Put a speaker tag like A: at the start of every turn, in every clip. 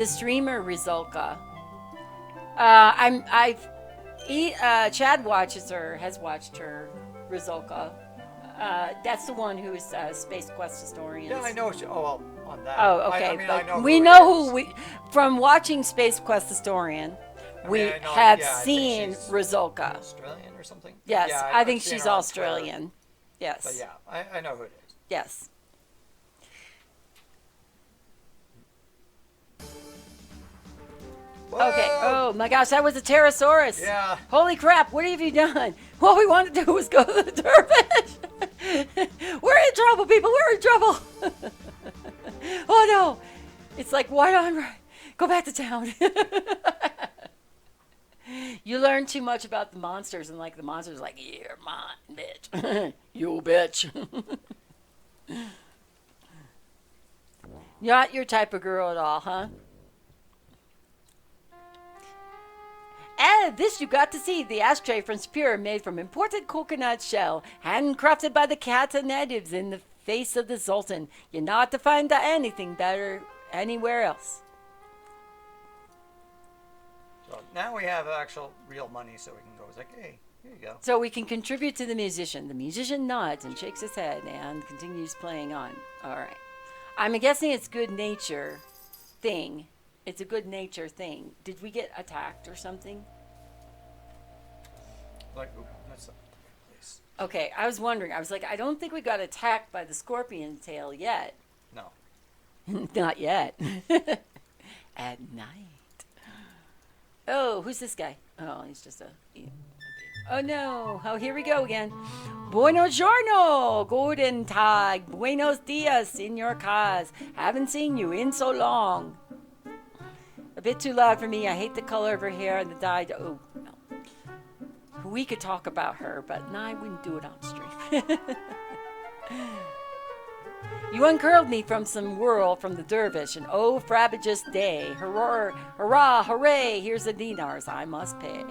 A: The streamer Rizulka. Chad watches her, has watched her, Rizulka. That's the one who's Space Quest historian.
B: Yeah, I know. Oh, well, on that.
A: Oh, okay.
B: I mean,
A: but
B: I know
A: we
B: who
A: know
B: it
A: who
B: is.
A: from watching Space Quest historian. We
B: I know,
A: have
B: yeah, I think
A: seen
B: she's
A: Rizulka.
B: Australian or something?
A: Yes,
B: Yeah,
A: I
B: I've
A: think
B: seen
A: she's
B: her on Twitter.
A: Australian. Yes.
B: But yeah, I know who it is.
A: Yes.
B: Whoa!
A: Okay. Oh my gosh, that was a pterosaurus.
B: Yeah.
A: Holy crap! What have you done? What we wanted to do was go to the dervish. We're in trouble, people. We're in trouble. Oh no! It's like, why don't I go back to town? You learn too much about the monsters, and like the monsters, are like, you're mine, bitch. You bitch. Not your type of girl at all, huh? And this you got to see, the ashtray from Superior made from imported coconut shell, handcrafted by the Kata natives in the face of the Sultan. You're not to find anything better anywhere else.
B: So now we have actual real money, so we can go. It's like, hey, here you go.
A: So we can contribute to the musician. The musician nods and shakes his head and continues playing on. All right. I'm guessing it's good nature thing. It's a good nature thing. Did we get attacked or something?
B: Like, ooh, that's the place.
A: Okay, I was wondering. I was like, I don't think we got attacked by the scorpion tail yet.
B: No.
A: Not yet. At night. Oh, who's this guy? Oh, he's just a... Oh, no. Oh, here we go again. Buenos giorno. Guten Tag. Buenos dias, Senor Kaz. Haven't seen you in so long. A bit too loud for me. I hate the color of her hair and the dye. Oh, no. We could talk about her, but no, I wouldn't do it on stream. You uncurled me from some whirl from the dervish, and oh, frabjous day. Hurrah, hurrah, hooray, here's the dinars I must pay.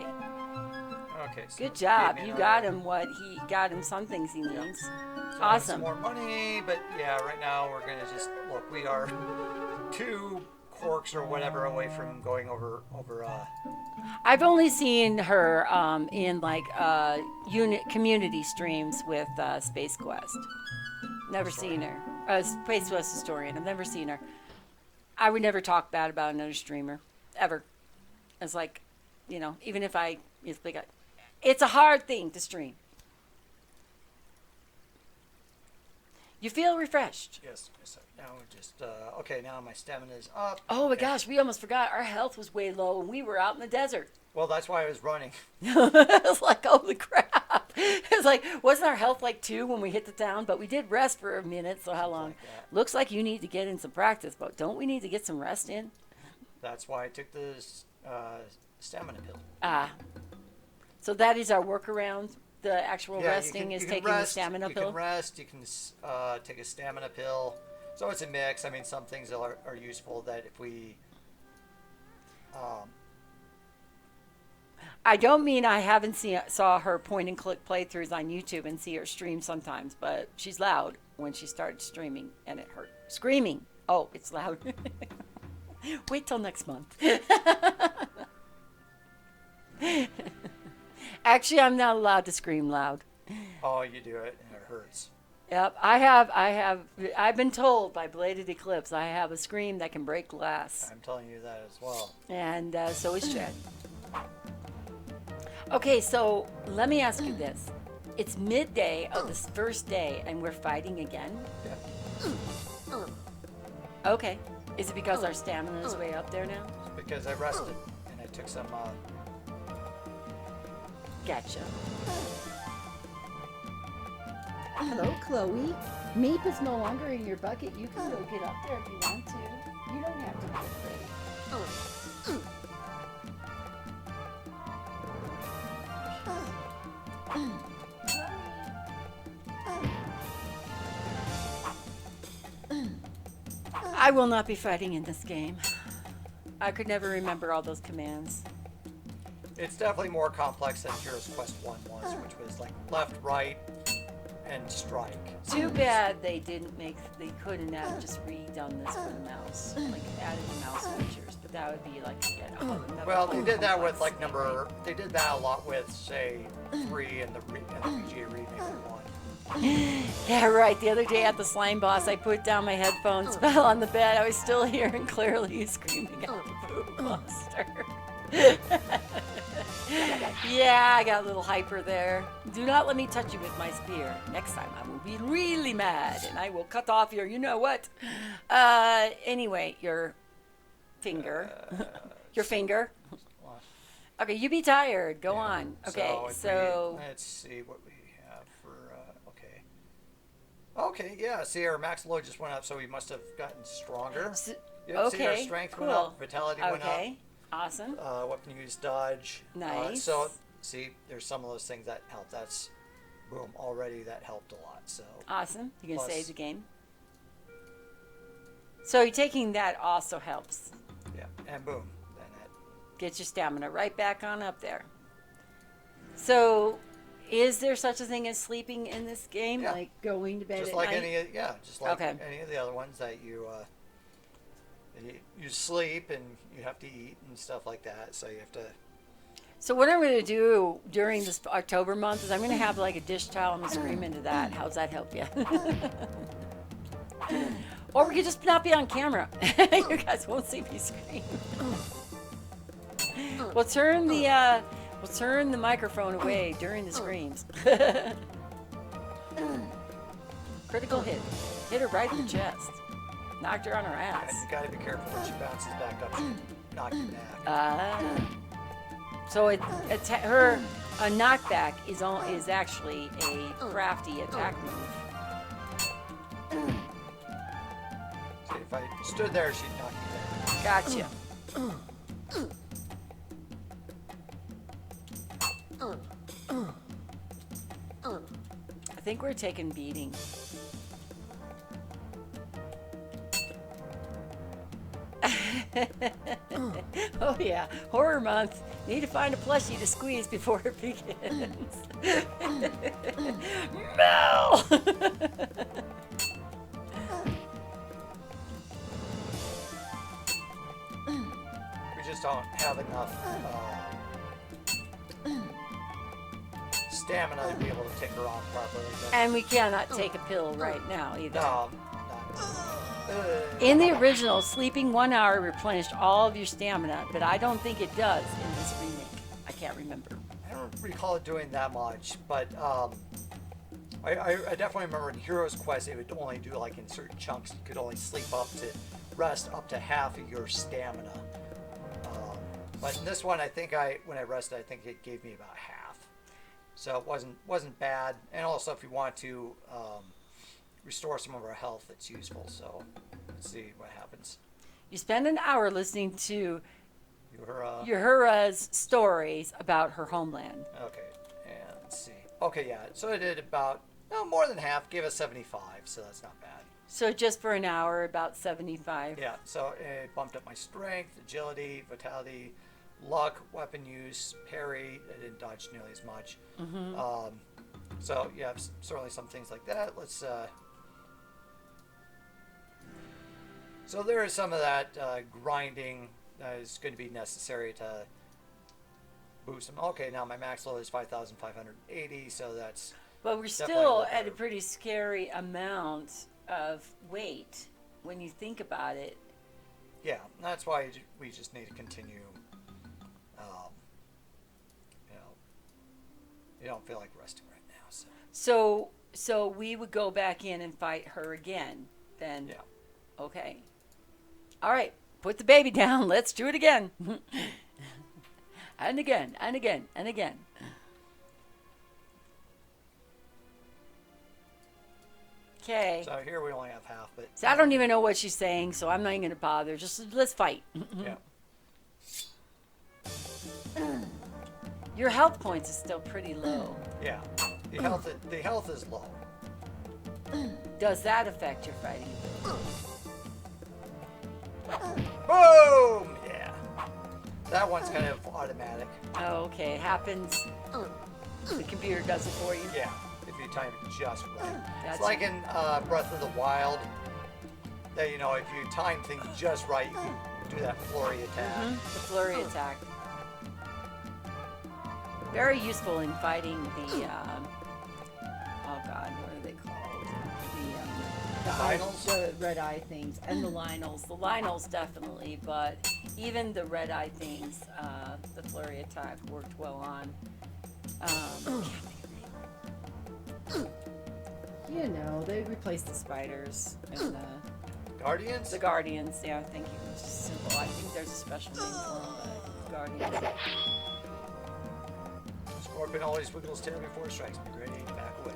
B: Okay. So
A: Good
B: it's
A: job.
B: gave me
A: You
B: another-
A: got him what he got him some things he needs.
B: So I have
A: Awesome.
B: Some more money, but yeah, right now we're gonna just look. We are 2 corks or whatever away from going over.
A: I've only seen her in like unit community streams with Space Quest. Never seen her. Space Quest historian. I've never seen her. I would never talk bad about another streamer ever. It's like, you know, even if it's a hard thing to stream. You feel refreshed.
B: Yes. So now we're just okay. Now my stamina is up.
A: Oh my
B: Okay.
A: gosh, we almost forgot. Our health was way low and we were out in the desert.
B: Well, that's why I was running.
A: It's like, holy crap. It's like, wasn't our health like 2 when we hit the town? But we did rest for a minute, so how long?
B: Like that.
A: Looks like you need to get in some practice, but don't we need to get some rest in?
B: That's why I took the stamina pill.
A: Ah. So that is our workaround. The actual
B: Yeah,
A: resting is
B: you can
A: taking the
B: rest,
A: stamina
B: you
A: pill?
B: can rest. You can take a stamina pill. So it's a mix. I mean, some things are useful that if we.
A: I don't mean I haven't saw her point and click playthroughs on YouTube and see her stream sometimes, but she's loud when she started streaming and it hurt. Screaming. Oh, it's loud. Wait till next month. Actually, I'm not allowed to scream loud.
B: Oh, you do it and it hurts.
A: Yep, I've been told by Bladed Eclipse I have a scream that can break glass.
B: I'm telling you that as well.
A: And so is Chad. Okay, so let me ask you this. It's midday of this first day and we're fighting again?
B: Yeah.
A: Okay. Is it because our stamina is way up there now?
B: Because I rested and I took some.
A: Gotcha.
C: Hello, Chloe.
A: Meep is no longer in your bucket. You can go get up there if you want to. You don't have to be afraid. I will not be fighting in this game. I could never remember all those commands.
B: It's definitely more complex than Heroes Quest 1 was, which was like left, right, and strike.
A: Too bad they couldn't have just redone this for the mouse, like added the mouse features. But that would be like again. Oh,
B: Well, they did that with like they did that a lot with, say, 3 and the PGA remake one.
A: Yeah, right. The other day at the Slime Boss, I put down my headphones, fell on the bed. I was still hearing clearly screaming out Boo Monster. Yeah, I got a little hyper there. Do not let me touch you with my spear. Next time I will be really mad and I will cut off your you know what. Anyway, your finger. Your finger. Okay, you be tired. Go on. Okay, so
B: let's see what we have for. Okay, yeah. See, our max load just went up, so we must have gotten stronger. Yep, see, our strength went up, vitality went up.
A: Okay, awesome.
B: Weapon use, dodge.
A: Nice.
B: So, see, there's some of those things that help. That's, boom, already that helped a lot. So.
A: Awesome. You can
B: Plus-
A: save the game. So you're taking that also helps.
B: Yeah, and boom, then that.
A: Get your stamina right back on up there. So, is there such a thing as sleeping in this game?
B: Yeah.
A: Like going to bed
B: Just
A: at
B: like
A: night?
B: just like
A: Okay.
B: any of the other ones that you sleep and you have to eat and stuff like that. So you have to.
A: So what I'm going to do during this October month is I'm going to have like a dish towel. I'm going to scream into that. How's that help you? Or we could just not be on camera. You guys won't see me scream. We'll turn the microphone away during the screams. Critical hit. Hit her right in the chest. Knocked her on her ass.
B: You got to be careful when she bounces back up. She'll knock you back.
A: So her knockback is actually a crafty attack move.
B: See, if I stood there, she'd knock you back.
A: Gotcha. I think we're taking beating. Oh yeah, horror month. Need to find a plushie to squeeze before it begins. Mel!
B: We just don't have enough stamina to be able to take her on properly. But
A: And we cannot take a pill right now either.
B: no,
A: In the original, sleeping 1 hour replenished all of your stamina, but I don't think it does in this remake. I can't remember.
B: I don't recall it doing that much, but I definitely remember in Hero's Quest it would only do like in certain chunks. You could only rest up to half of your stamina. But in this one, I think when I rested, I think it gave me about half. So it wasn't bad. And also, if you want to restore some of our health, it's useful. So let's see what happens.
A: You spend an hour listening to
B: Your
A: Uhura's stories about her homeland.
B: okay, and let's see. Okay, yeah. So I did about more than half. Gave us 75, so that's not bad.
A: So just for an hour, about 75.
B: Yeah. So it bumped up my strength, agility, vitality, luck, weapon use, parry. I didn't dodge nearly as much. So yeah, certainly some things like that. Let's. So there is some of that grinding that is going to be necessary to boost them. Okay, now my max load is 5,580, so that's.
A: But we're
B: definitely
A: still
B: better.
A: at a pretty scary amount of weight when you think about it.
B: Yeah, that's why we just need to continue. You don't feel like resting right now, so.
A: So we would go back in and fight her again, then.
B: Yeah.
A: Okay. All right. Put the baby down. Let's do it again. And again, and again, and again. Okay.
B: So here we only have half, but.
A: So I don't even know what she's saying, so I'm not even going to bother. Just let's fight.
B: Yeah.
A: Your health points is still pretty low.
B: Yeah. The health is low.
A: Does that affect your fighting?
B: Boom! Yeah. That one's kind of automatic.
A: Oh, okay. It happens. The computer does it for you.
B: Yeah. If you time it just right.
A: Gotcha.
B: It's like in Breath of the Wild. That if you time things just right, you can do that flurry attack.
A: The flurry attack. Very useful in fighting the, oh god, what are they called? The
B: Lionels?
A: The red eye things. And the Lionels. The Lionels definitely, but even the red eye things, the flurry attack worked well on. Can't think of the name. You know, they replaced the spiders and
B: Guardians?
A: the guardians. Yeah, thank you. It's just simple. I think there's a special name for them, but guardians.
B: Scorpion always wiggles tail before it strikes. Be ready to back away.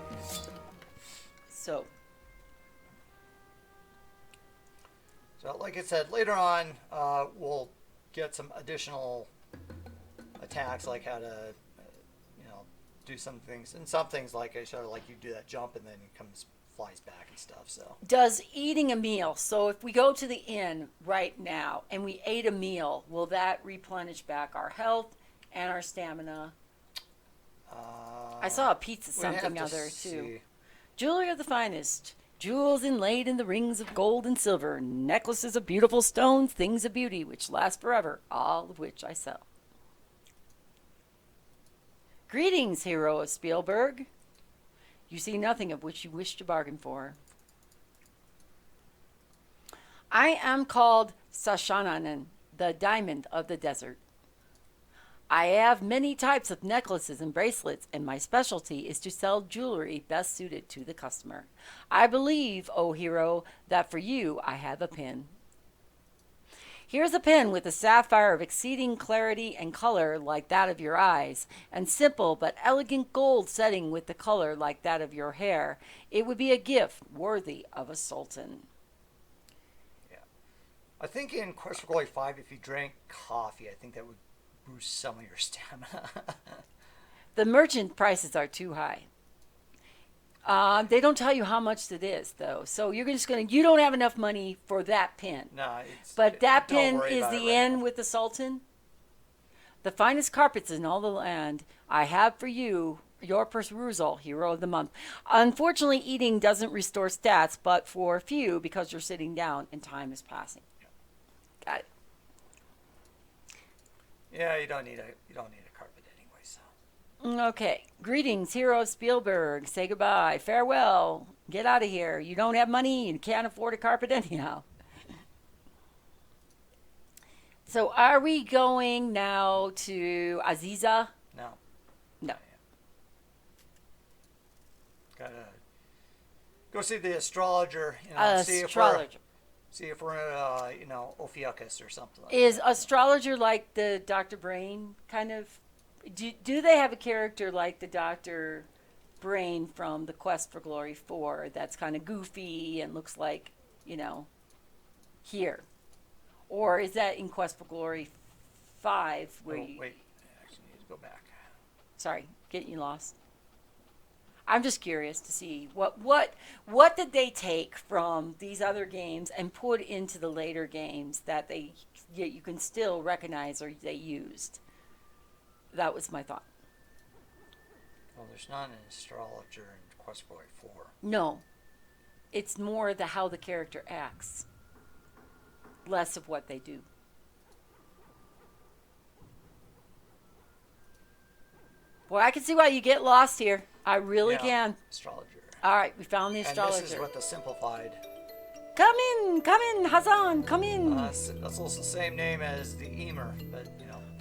A: So,
B: So, like I said, later on, we'll get some additional attacks, like how to, do some things. And some things, like I showed, like you do that jump and then it flies back and stuff. So,
A: does eating a meal, so if we go to the inn right now and we ate a meal, will that replenish back our health and our stamina? I saw a pizza something other too. Jewelry of the finest. Jewels inlaid in the rings of gold and silver, necklaces of beautiful stones, things of beauty which last forever, all of which I sell. Greetings, hero of Spielberg. You see nothing of which you wish to bargain for. I am called Sashananan, the diamond of the desert. I have many types of necklaces and bracelets, and my specialty is to sell jewelry best suited to the customer. I believe, O hero, that for you I have a pin. Here's a pin with a sapphire of exceeding clarity and color like that of your eyes, and simple but elegant gold setting with the color like that of your hair. It would be a gift worthy of a sultan.
B: Yeah. I think in Quest for Glory 5, if you drank coffee, I think that would boost some of your stamina.
A: The merchant prices are too high. They don't tell you how much it is, though. So you don't have enough money for that pin.
B: No,
A: But that
B: don't
A: pin
B: worry
A: is
B: about
A: the
B: it right
A: inn
B: now.
A: with the Sultan. The finest carpets in all the land I have for you, your perusal, hero of the month. Unfortunately, eating doesn't restore stats, but for a few, because you're sitting down and time is passing. Got it.
B: Yeah, you don't need a carpet anyway. So
A: Okay. Greetings, hero of Spielberg. Say goodbye. Farewell. Get out of here. You don't have money and can't afford a carpet anyhow. So are we going now to Aziza?
B: no,
A: No.
B: gotta go see the astrologer.
A: Astrologer.
B: See if we're Ophiuchus or something. Like
A: Is
B: that.
A: astrologer like the Dr. Brain kind of? Do they have a character like the Dr. Brain from the Quest for Glory 4 that's kind of goofy and looks like, here? Or is that in Quest for Glory 5 where
B: Wait, I actually need to go back.
A: Sorry, getting you lost. I'm just curious to see what did they take from these other games and put into the later games that you can still recognize or they used. That was my thought.
B: Well, there's not an astrologer in Quest for Glory 4.
A: No, it's more how the character acts, less of what they do. Boy, I can see why you get lost here. I really can.
B: Astrologer.
A: All right, we found the astrologer.
B: And this is what the simplified.
A: Come in, Hazan, come in.
B: That's also the same name as the Emer, but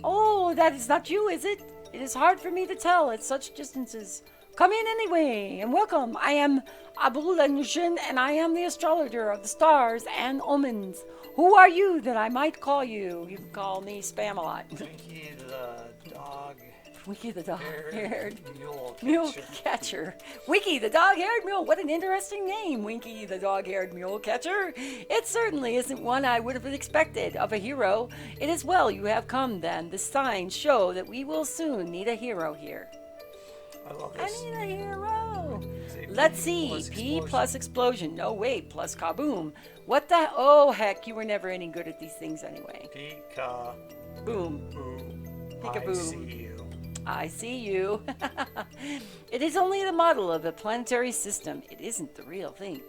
A: Oh, that is not you, is it? It is hard for me to tell at such distances. Come in anyway, and welcome. I am Abul Nushin, and I am the astrologer of the stars and omens. Who are you that I might call you? You can call me Spamalot.
B: Winky the dog.
A: Winky the dog-haired
B: mule
A: mule catcher. Winky the dog-haired mule. What an interesting name, Winky the dog-haired mule catcher. It certainly isn't one I would have expected of a hero. It is well you have come then. The signs show that we will soon need a hero here.
B: I love
A: I
B: this.
A: need a hero.
B: Say
A: Let's
B: P
A: see.
B: plus
A: P
B: explosion.
A: plus explosion. No, wait. Plus kaboom. What the? Oh, heck. You were never any good at these things anyway.
B: Pika
A: Boom.
B: boo.
A: Peekaboo.
B: I see you.
A: I see you. It is only the model of a planetary system. It isn't the real thing.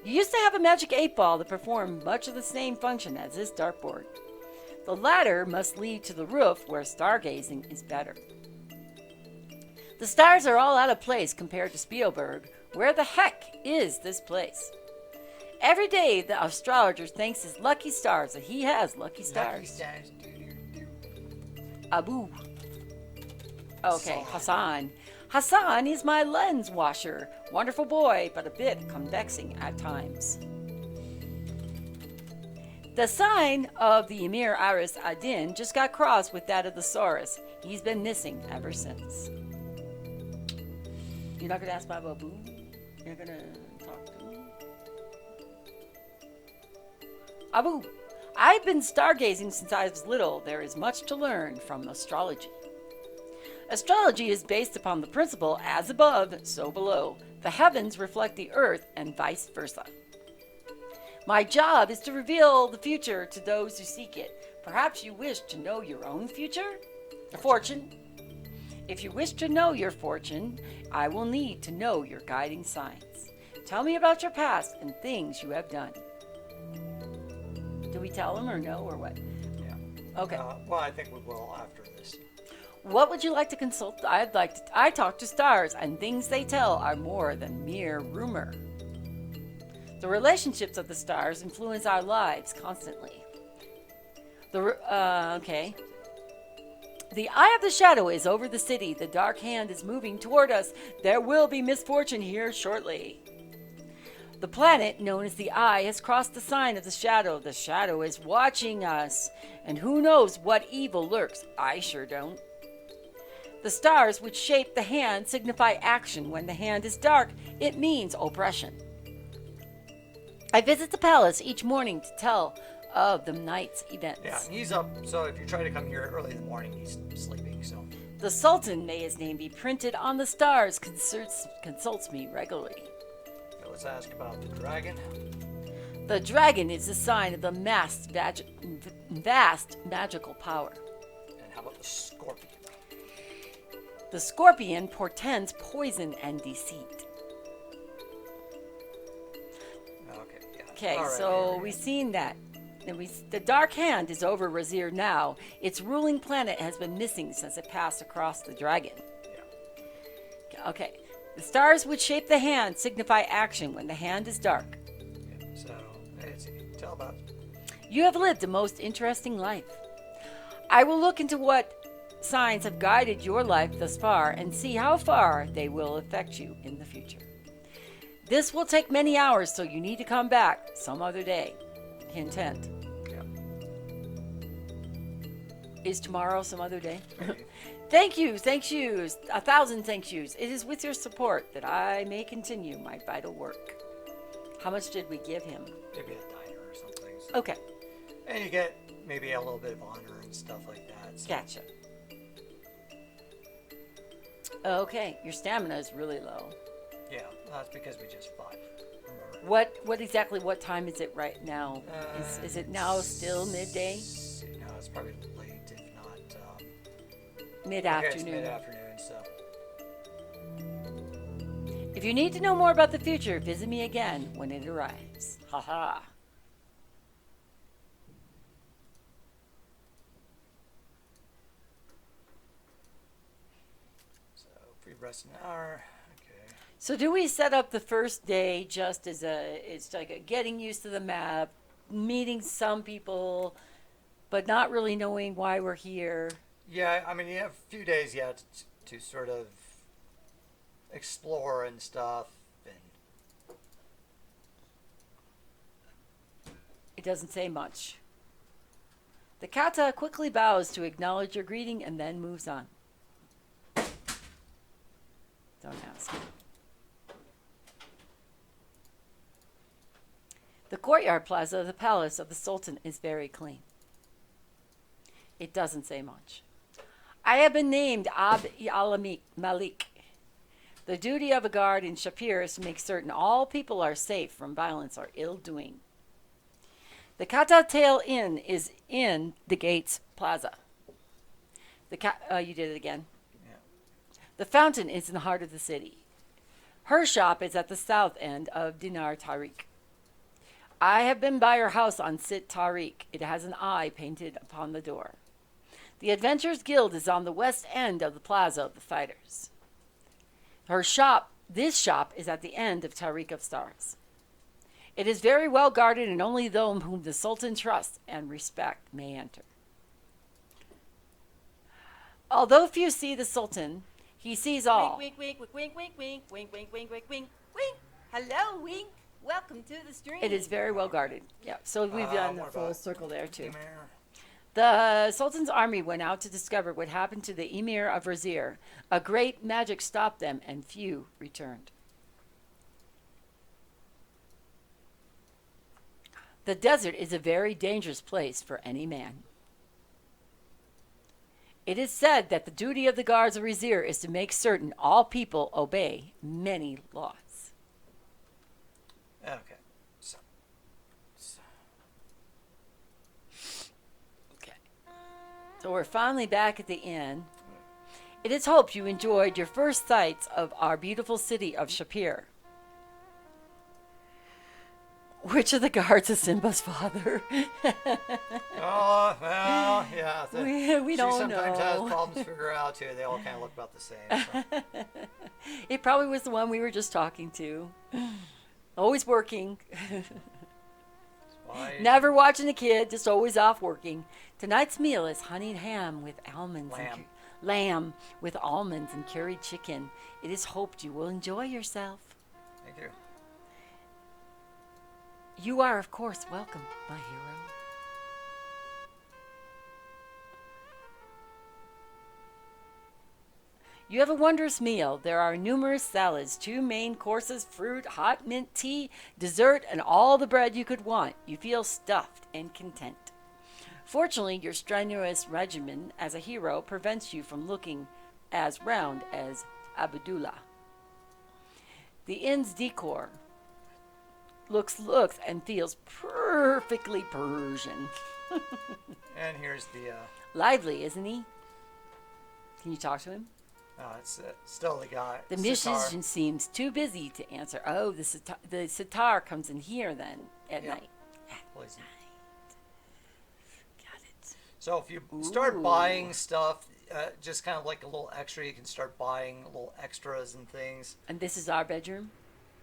A: You used to have a magic 8-ball that performed much of the same function as this dartboard. The ladder must lead to the roof where stargazing is better. The stars are all out of place compared to Spielberg. Where the heck is this place? Every day, the astrologer thanks his lucky stars that he has lucky stars. Abu. Okay, Hassan. Hassan is my lens washer. Wonderful boy, but a bit convexing at times. The sign of the Emir Aris Adin just got crossed with that of the Saurus. He's been missing ever since. You're not going to ask Baba Abu? You're going to talk to him? Abu, I've been stargazing since I was little. There is much to learn from astrology. Astrology is based upon the principle as above, so below. The heavens reflect the earth and vice versa. My job is to reveal the future to those who seek it. Perhaps you wish to know your own future? Fortune. If you wish to know your fortune, I will need to know your guiding signs. Tell me about your past and things you have done. Do we tell them or no or what?
B: Yeah.
A: Okay.
B: Well, I think we will after this.
A: What would you like to consult? I talk to stars, and things they tell are more than mere rumor. The relationships of the stars influence our lives constantly. Okay. The eye of the shadow is over the city. The dark hand is moving toward us. There will be misfortune here shortly. The planet known as the Eye has crossed the sign of the shadow. The shadow is watching us, and who knows what evil lurks? I sure don't. The stars which shape the hand signify action. When the hand is dark, it means oppression. I visit the palace each morning to tell of the night's events.
B: Yeah, he's up, so if you try to come here early in the morning, he's sleeping, so.
A: The Sultan, may his name be printed on the stars, consults me regularly.
B: Now let's ask about the dragon.
A: The dragon is a sign of the vast magical power.
B: And how about the scorpion?
A: The scorpion portends poison and deceit.
B: Okay, yeah.
A: Okay,
B: All right,
A: so we've seen that. And the dark hand is over Razir now. Its ruling planet has been missing since it passed across the dragon.
B: Yeah.
A: Okay. The stars which shape the hand signify action when the hand is dark.
B: Yeah, so, let's see. Tell about.
A: You have lived a most interesting life. I will look into what signs have guided your life thus far and see how far they will affect you in the future. This will take many hours, so you need to come back some other day. Hint, hint.
B: Yeah.
A: Is tomorrow some other day? Thank yous, 1,000 thank yous. It is with your support that I may continue my vital work. How much did we give him?
B: Maybe a diner or something. So.
A: Okay,
B: And you get maybe a little bit of honor and stuff like that. So.
A: gotcha. Okay, your stamina is really low.
B: Yeah, that's because we just fought. Remember?
A: What time is it right now? Is it now still midday?
B: No, it's probably late, if not.
A: Mid-afternoon.
B: Okay, it's mid-afternoon, so.
A: If you need to know more about the future, visit me again when it arrives. Haha.
B: So if we rest an hour, okay.
A: So do we set up the first day just as it's like a getting used to the map, meeting some people, but not really knowing why we're here?
B: Yeah, I mean, you have a few days yet to sort of explore and stuff. And
A: It doesn't say much. The kata quickly bows to acknowledge your greeting and then moves on. Don't ask. The courtyard plaza of the palace of the Sultan is very clean. It doesn't say much. I have been named Abd Malik. The duty of a guard in Shapir is to make certain all people are safe from violence or ill doing. The Kata Tail Inn is in the Gates Plaza. You did it again.
B: yeah.
A: The fountain is in the heart of the city. Her shop is at the south end of Dinar Tariq. I have been by her house on Sit Tariq. It has an eye painted upon the door. The Adventurers Guild is on the west end of the Plaza of the Fighters. This shop is at the end of Tariq of Stars. It is very well guarded, and only those whom the Sultan trusts and respect may enter. Although few see the Sultan, he sees all.
D: Wink, wink, wink, wink, wink, wink, wink, wink, wink, wink, wink, wink. Hello, wink. Welcome to the stream.
A: It is very well guarded. Yeah, so we've done the
B: what
A: full
B: about-
A: circle there too.
B: Come here.
A: The Sultan's army went out to discover what happened to the Emir of Razir. A great magic stopped them, and few returned. The desert is a very dangerous place for any man. It is said that the duty of the guards of Razir is to make certain all people obey many laws.
B: Okay.
A: So we're finally back at the inn. It is hoped you enjoyed your first sights of our beautiful city of Shapir. Which of the guards is Simba's father?
B: Oh, well, yeah.
A: We
B: She
A: don't
B: sometimes has
A: know.
B: problems to figure out, too. They all kind of look about the same. So.
A: It probably was the one we were just talking to. Always working.
B: Why-
A: Never watching the kid, just always off working. Tonight's meal is honeyed ham with almonds
B: Lamb.
A: lamb with almonds and curried chicken. It is hoped you will enjoy yourself.
B: Thank you.
A: You are, of course, welcome, my hero. You have a wondrous meal. There are numerous salads, 2 main courses, fruit, hot mint tea, dessert, and all the bread you could want. You feel stuffed and content. Fortunately, your strenuous regimen as a hero prevents you from looking as round as Abdullah. The inn's decor looks and feels perfectly Persian.
B: And here's the,
A: Lively, isn't he? Can you talk to him?
B: it's still the guy.
A: The
B: sitar.
A: musician seems too busy to answer. Oh, the sitar comes in here then at
B: Yeah.
A: night.
B: Please.
A: Got it.
B: So if you start
A: Ooh.
B: buying stuff, just kind of like a little extra, you can start buying little extras and things.
A: And this is our bedroom.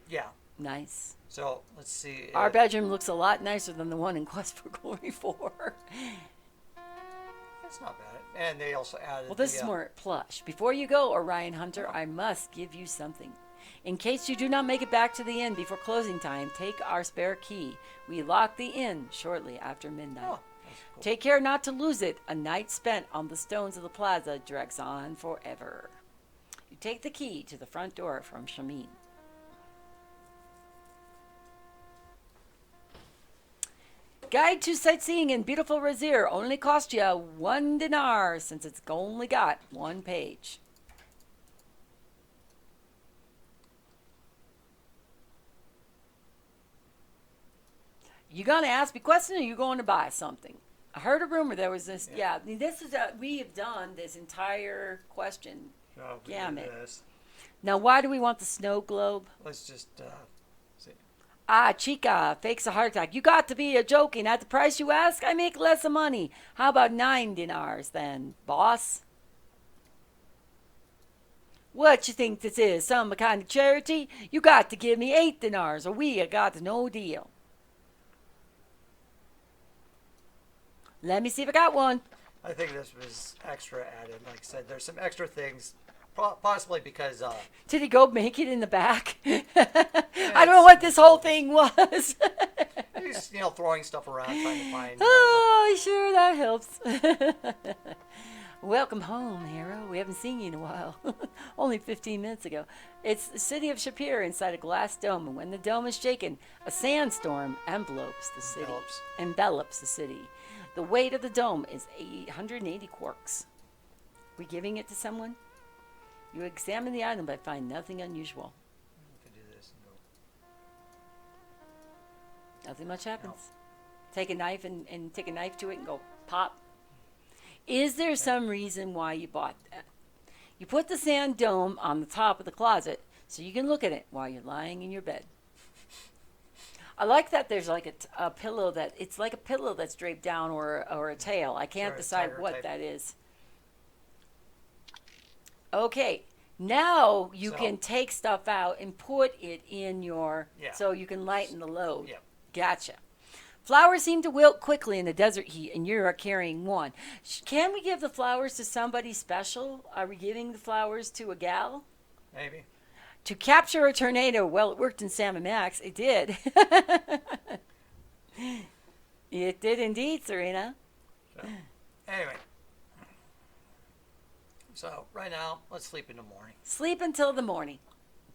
B: Yeah.
A: Nice.
B: So let's see.
A: Our bedroom looks a lot nicer than the one in Quest for Glory 4.
B: It's not bad. And they also added.
A: Well, this
B: the,
A: is more plush. Before you go, Orion Hunter, I must give you something. In case you do not make it back to the inn before closing time, take our spare key. We lock the inn shortly after midnight.
B: Oh, that's cool.
A: Take care not to lose it. A night spent on the stones of the plaza drags on forever. You take the key to the front door from Shamin. Guide to sightseeing in beautiful Razir only cost you 1 dinar since it's only got 1 page. You gonna ask me a question, or you going to buy something? I heard a rumor there was this. Yeah, I mean, this is we have done this entire question.
B: Oh, we
A: Damn
B: did
A: it.
B: this.
A: Now, why do we want the snow globe?
B: Let's just see.
A: Ah, Chica fakes a heart attack. You got to be a joking. At the price you ask, I make less of money. How about 9 dinars then, boss? What you think this is? Some kind of charity? You got to give me 8 dinars, or we got no deal. Let me see if I got one.
B: I think this was extra added. Like I said, there's some extra things, possibly because
A: Did he go make it in the back? I don't know what this whole thing was.
B: he's throwing stuff around trying to find.
A: Oh, sure, that helps. Welcome home, hero. We haven't seen you in a while. Only 15 minutes ago. It's the city of Shapir inside a glass dome, and when the dome is shaken, a sandstorm envelopes the city. Envelops the city. The weight of the dome is 880 quarks. We giving it to someone? You examine the item but find nothing unusual.
B: We can do this and go.
A: Nothing much happens. Take a knife and take a knife to it and go pop. Is there some reason why you bought that? You put the sand dome on the top of the closet so you can look at it while you're lying in your bed. I like that there's like a pillow that it's like a pillow that's draped down or a tail. I can't
B: Sure,
A: decide
B: tiger
A: what
B: type.
A: that is. Okay, now you
B: So-
A: can take stuff out and put it in your
B: Yeah.
A: so you can lighten the load.
B: Yeah.
A: Gotcha. Flowers seem to wilt quickly in the desert heat, and you are carrying one. Can we give the flowers to somebody special? Are we giving the flowers to a gal?
B: Maybe.
A: To capture a tornado, well, it worked in Sam and Max. It did. It did indeed, Serena.
B: So, anyway. So right now, let's sleep in the morning.
A: Sleep until the morning.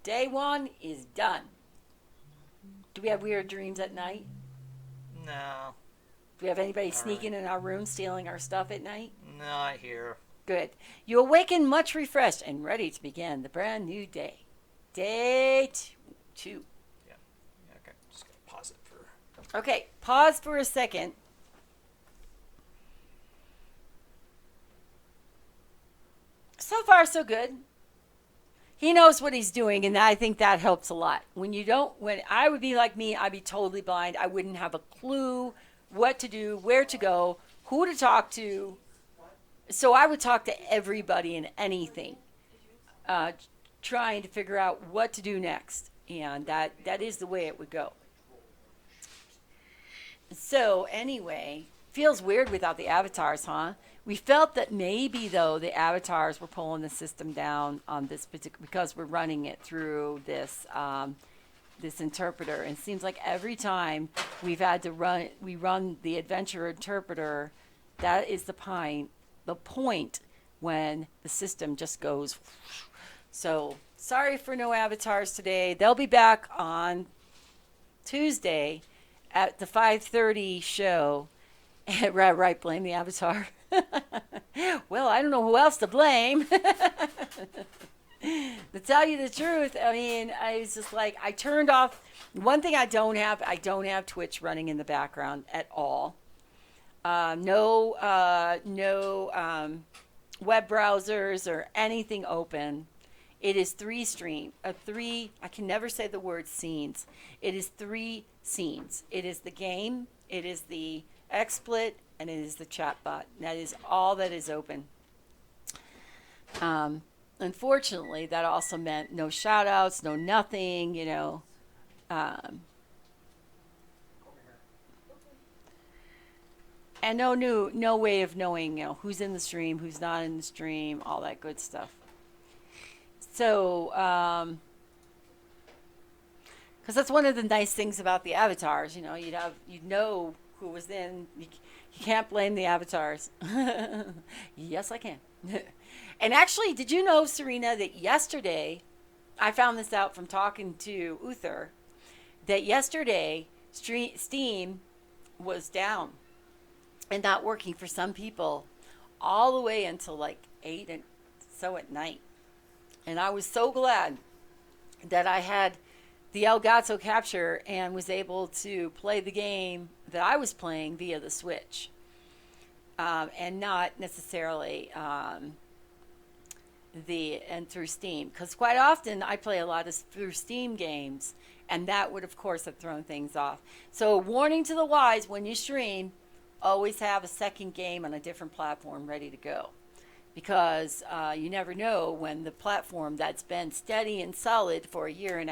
A: Day one is done. Do we have weird dreams at night?
B: No,
A: Do we have anybody
B: All
A: sneaking in our room, stealing our stuff at night?
B: not here.
A: Good. You awaken much refreshed and ready to begin the brand new day. Day two.
B: Yeah, okay. Just gonna pause it for.
A: Okay, pause for a second. So far, so good. He knows what he's doing, and I think that helps a lot. When I would be like me, I'd be totally blind. I wouldn't have a clue what to do, where to go, who to talk to. So I would talk to everybody and anything, trying to figure out what to do next. And that is the way it would go. So anyway, feels weird without the avatars, huh? We felt that maybe though the avatars were pulling the system down on this particular because we're running it through this this interpreter. And it seems like every time we've had to run the adventure interpreter, that is the point when the system just goes. So sorry for no avatars today. They'll be back on Tuesday at the 5:30 show. Right, blame the avatar. Well, I don't know who else to blame. To tell you the truth, I mean, I was just like, I turned off. One thing I don't have Twitch running in the background at all. No web browsers or anything open. It is I can never say the word scenes. It is 3 scenes. It is the game, it is the XSplit, and it is the chat bot. That is all that is open. Unfortunately, that also meant no shout outs, no nothing, you know. And no way of knowing, you know, who's in the stream, who's not in the stream, all that good stuff. So, because that's one of the nice things about the avatars, you know, you'd know who was in. You can't blame the avatars. Yes, I can. And actually, did you know, Serena, that yesterday, I found this out from talking to Uther, that yesterday Steam was down and not working for some people all the way until like 8 and so at night. And I was so glad that I had the Elgato capture and was able to play the game that I was playing via the Switch, and not necessarily through Steam, because quite often I play a lot of through Steam games, and that would of course have thrown things off. So warning to the wise: when you stream, always have a second game on a different platform ready to go, because you never know when the platform that's been steady and solid for 1.5 years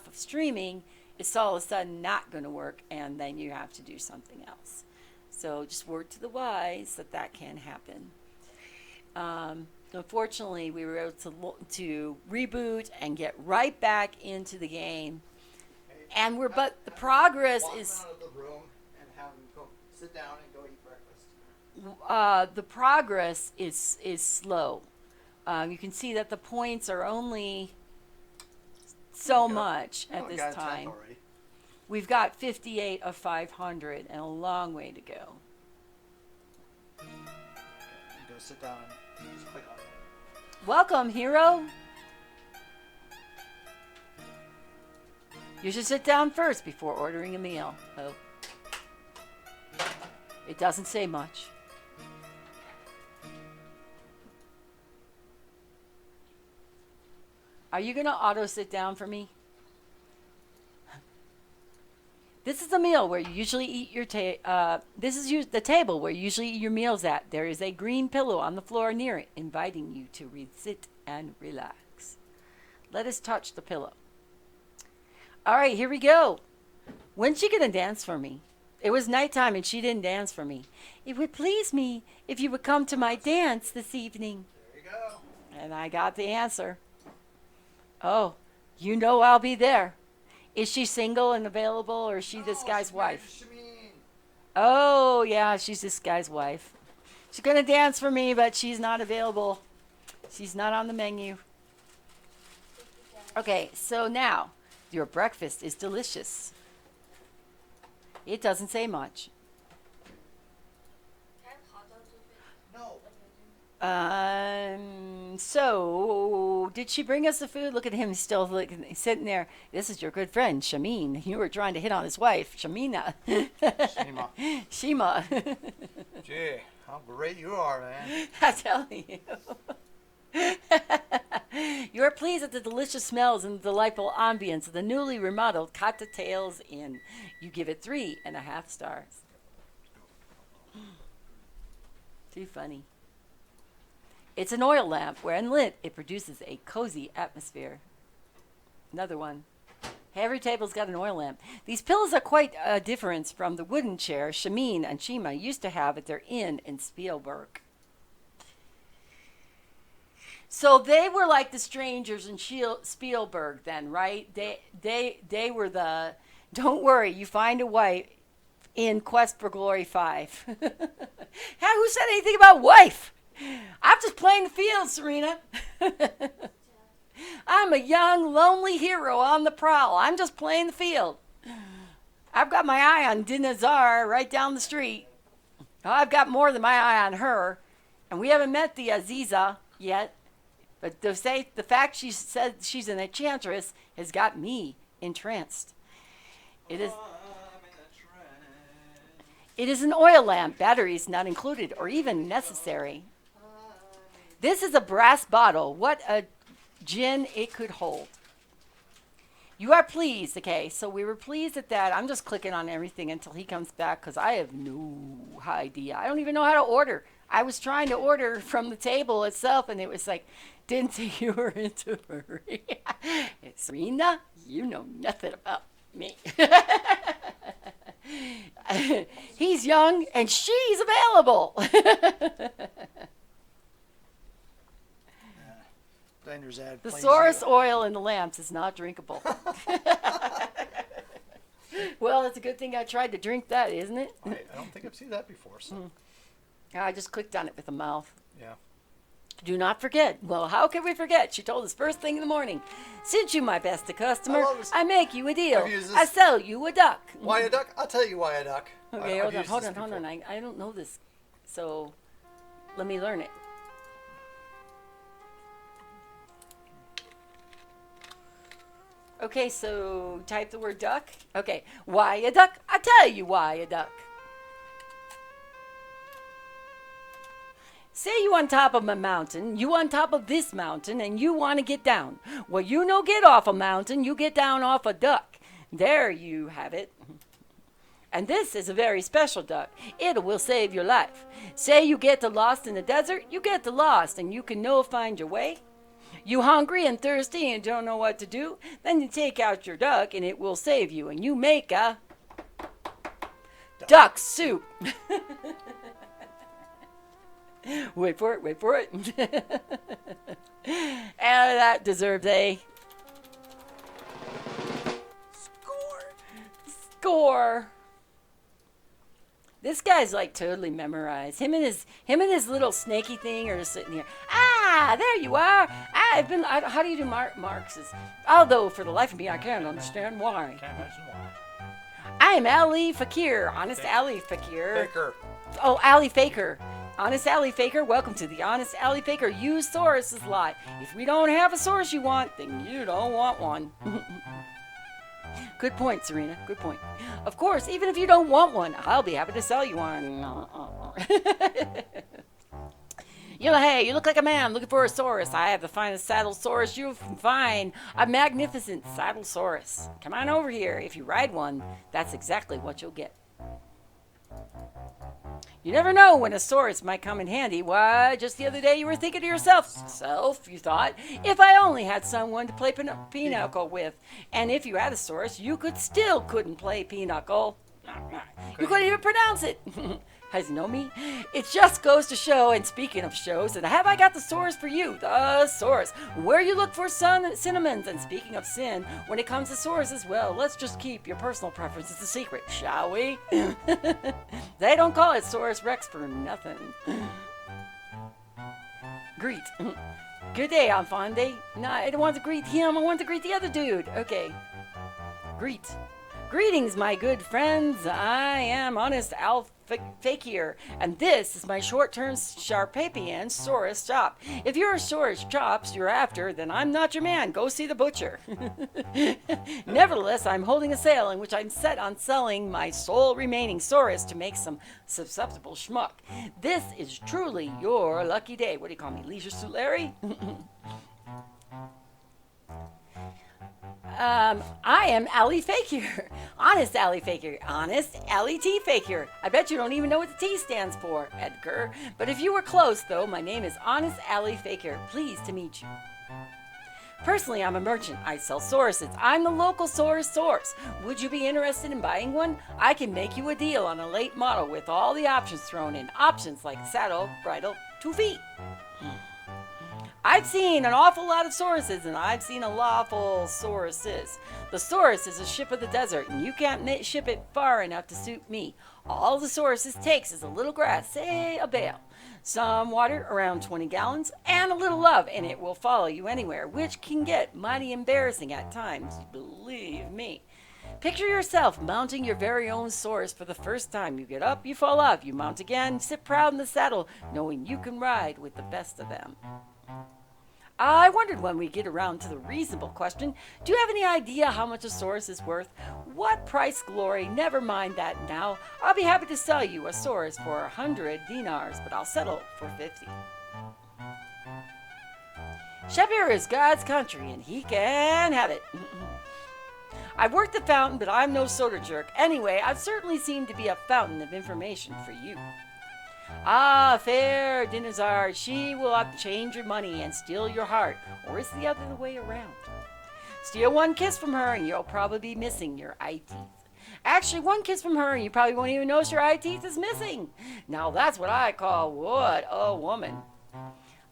A: of streaming is all of a sudden not going to work, and then you have to do something else. So just word to the wise that can happen. Unfortunately, we were able to reboot and get right back into the game, and but the progress is.
B: Walk out of the room and have them go sit down and go eat breakfast.
A: The progress is slow. You can see that the points are only so much at this time. We've got 58 of 500 and a long way to go.
B: Go sit down and just click on it.
A: Welcome, hero. You should sit down first before ordering a meal. Oh. It doesn't say much. Are you going to auto sit down for me? This is the meal where you usually eat your the table where you usually eat your meals at. There is a green pillow on the floor near it, inviting you to sit and relax. Let us touch the pillow. All right, here we go. When's she gonna dance for me? It was nighttime and she didn't dance for me. It would please me if you would come to my dance this evening.
B: There you go.
A: And I got the answer. Oh, you know I'll be there. Is she single and available, or is she this guy's wife? Oh, yeah, she's this guy's wife. She's going to dance for me, but she's not available. She's not on the menu. Okay, so now, your breakfast is delicious. It doesn't say much.
B: No.
A: So, did she bring us the food? Look at him still sitting there. This is your good friend, Shamin. You were trying to hit on his wife, Shamina.
B: Shima.
A: Shima.
B: Gee, how great you are, man.
A: I tell you. You are pleased at the delicious smells and the delightful ambience of the newly remodeled Cottatails Inn. You give it 3.5 stars. Too funny. It's an oil lamp. When lit, it produces a cozy atmosphere. Another one. Every table's got an oil lamp. These pillows are quite a difference from the wooden chair Shamin and Shima used to have at their inn in Spielberg. So they were like the strangers in Spielberg then, right? They were the, don't worry, you find a wife in Quest for Glory 5. Who said anything about wife? I'm just playing the field, Serena. I'm a young, lonely hero on the prowl. I'm just playing the field. I've got my eye on Dinazar right down the street. I've got more than my eye on her. And we haven't met the Aziza yet. But the fact she said she's an enchantress has got me entranced. It is an oil lamp, batteries not included or even necessary. This is a brass bottle. What a gin it could hold. You are pleased. Okay, so we were pleased at that. I'm just clicking on everything until he comes back because I have no idea. I don't even know how to order. I was trying to order from the table itself, and it was like, didn't think you were into hurry. Serena, you know nothing about me. He's young, and she's available. The Saurus oil in the lamps is not drinkable. Well, it's a good thing I tried to drink that, isn't it?
B: I don't think I've seen that before. So.
A: I just clicked on it with the mouth.
B: Yeah.
A: Do not forget. Well, how can we forget? She told us first thing in the morning. Since you my best customer, I make you a deal. I sell you a duck.
B: Why a duck? I'll tell you why a duck.
A: Okay, hold on. I don't know this. So let me learn it. Okay, so type the word duck. Okay, why a duck? I'll tell you why a duck. Say you on top of a mountain, you on top of this mountain, and you want to get down. Well, you no get off a mountain, you get down off a duck. There you have it. And this is a very special duck. It will save your life. Say you get lost in the desert, you get lost, and you can no find your way. You hungry and thirsty and don't know what to do, then you take out your duck and it will save you, and you make a duck soup. Wait for it. And that deserves a score. This guy's like totally memorized. Him and his little snaky thing are just sitting here. Ah, there you are. How do you do Marx's? Although for the life of me, I can't understand why. I am Ali Fakir, Honest Ali Fakir.
B: Faker.
A: Oh, Ali Faker. Honest Ali Faker, welcome to the Honest Ali Faker. Use Saurus's lie. If we don't have a source you want, then you don't want one. Good point, Serena. Good point. Of course, even if you don't want one, I'll be happy to sell you one. Hey, you look like a man looking for a saurus. I have the finest saddle saurus you can find. A magnificent saddle saurus. Come on over here. If you ride one, that's exactly what you'll get. You never know when a saurus might come in handy. Why, just the other day you were thinking to yourself, you thought, if I only had someone to play pinochle with. And if you had a saurus, you couldn't play pinochle. You couldn't even pronounce it. Has you know me? It just goes to show, and speaking of shows, and have I got the source for you? The source. Where you look for cinnamons. And speaking of sin, when it comes to source as well, let's just keep your personal preferences a secret, shall we? They don't call it Saurus Rex for nothing. Greet. Good day, Enfande. No, I don't want to greet him. I want to greet the other dude. Okay. Greet. Greetings, my good friends. I am Honest Al Fakir, and this is my short-term Sharpapian Saurus chop. If you're a Saurus chops you're after, then I'm not your man. Go see the butcher. Nevertheless, I'm holding a sale in which I'm set on selling my sole remaining Saurus to make some susceptible schmuck. This is truly your lucky day. What do you call me, Leisure Suit Larry? I am Ali Fakir. Honest Ali Fakir. Honest Ali T Fakir. I bet you don't even know what the T stands for, Edgar. But if you were close, though, my name is Honest Ali Fakir. Pleased to meet you. Personally, I'm a merchant. I sell sauruses. I'm the local Saurus source. Would you be interested in buying one? I can make you a deal on a late model with all the options thrown in. Options like saddle, bridle, 2 feet. I've seen an awful lot of sauruses, and I've seen a lawful sauruses. The saurus is a ship of the desert, and you can't ship it far enough to suit me. All the sauruses takes is a little grass, say a bale, some water, around 20 gallons, and a little love, and it will follow you anywhere, which can get mighty embarrassing at times, believe me. Picture yourself mounting your very own saurus for the first time. You get up, you fall off, you mount again, sit proud in the saddle, knowing you can ride with the best of them. I wondered when we get around to the reasonable question, do you have any idea how much a saurus is worth? What price, Glory? Never mind that now. I'll be happy to sell you a saurus for 100 dinars, but I'll settle for 50. Shapir is God's country, and he can have it. I've worked the fountain, but I'm no soda jerk. Anyway, I've certainly seemed to be a fountain of information for you. Ah, fair Dinazar, she will change your money and steal your heart, or it's the other way around. Steal one kiss from her and you'll probably be missing your eye teeth. Actually, one kiss from her and you probably won't even notice your eye teeth is missing. Now that's what I call what a woman.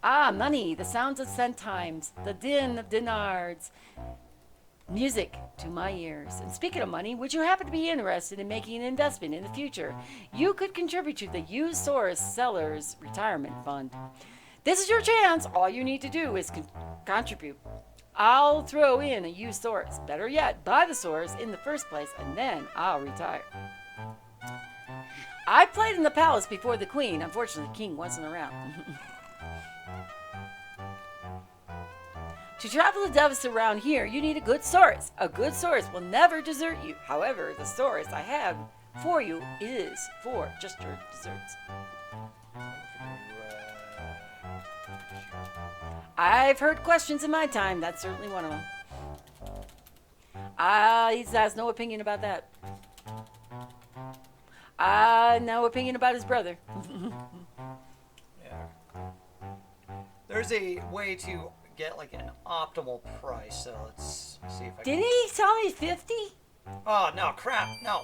A: Ah, money, the sounds of centimes, the din of dinars. Music to my ears. And speaking of money, would you happen to be interested in making an investment in the future? You could contribute to the used Saurus Sellers Retirement Fund. This is your chance. All you need to do is contribute. I'll throw in a used Saurus. Better yet, buy the Saurus in the first place, and then I'll retire. I played in the palace before the queen. Unfortunately, the king wasn't around. To travel the depths around here, you need a good Saurus. A good Saurus will never desert you. However, the Saurus I have for you is for just your desserts. I've heard questions in my time. That's certainly one of them. He has no opinion about that. No opinion about his brother.
B: Yeah. There's a way to get like an optimal price, so let's see if I can.
A: Didn't he tell me 50?
B: Oh no, crap, no.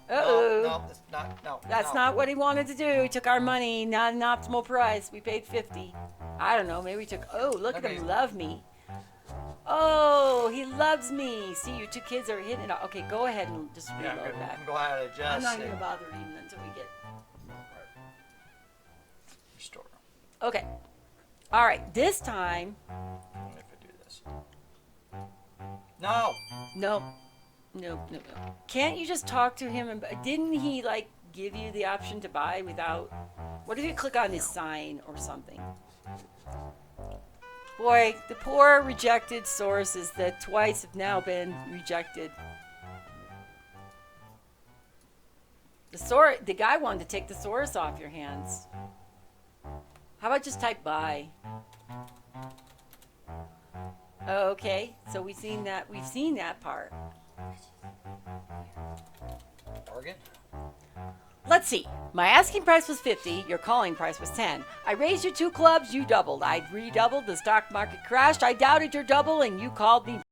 A: Uh-oh.
B: No, that's not, no.
A: That's
B: no.
A: not what he wanted to do. He took our money, not an optimal price. We paid 50. I don't know, maybe we took, oh, look at him love me. Oh, he loves me. See, your two kids are hitting it off. Okay, go ahead and just
B: Yeah,
A: reload
B: I'm
A: that.
B: go ahead and adjust.
A: I'm not going to bother reading until we get...
B: Restore.
A: Okay. All right, this time...
B: If I do this. No!
A: No. Can't you just talk to him? And, didn't he, like, give you the option to buy without... What if you click on his sign or something? Boy, the poor rejected sources that twice have now been rejected. The guy wanted to take the source off your hands. How about just type buy? Okay, so we've seen that. We've seen that part.
B: Bargain?
A: Let's see. My asking price was 50. Your calling price was 10. I raised your 2 clubs. You doubled. I redoubled. The stock market crashed. I doubted your double, and you called me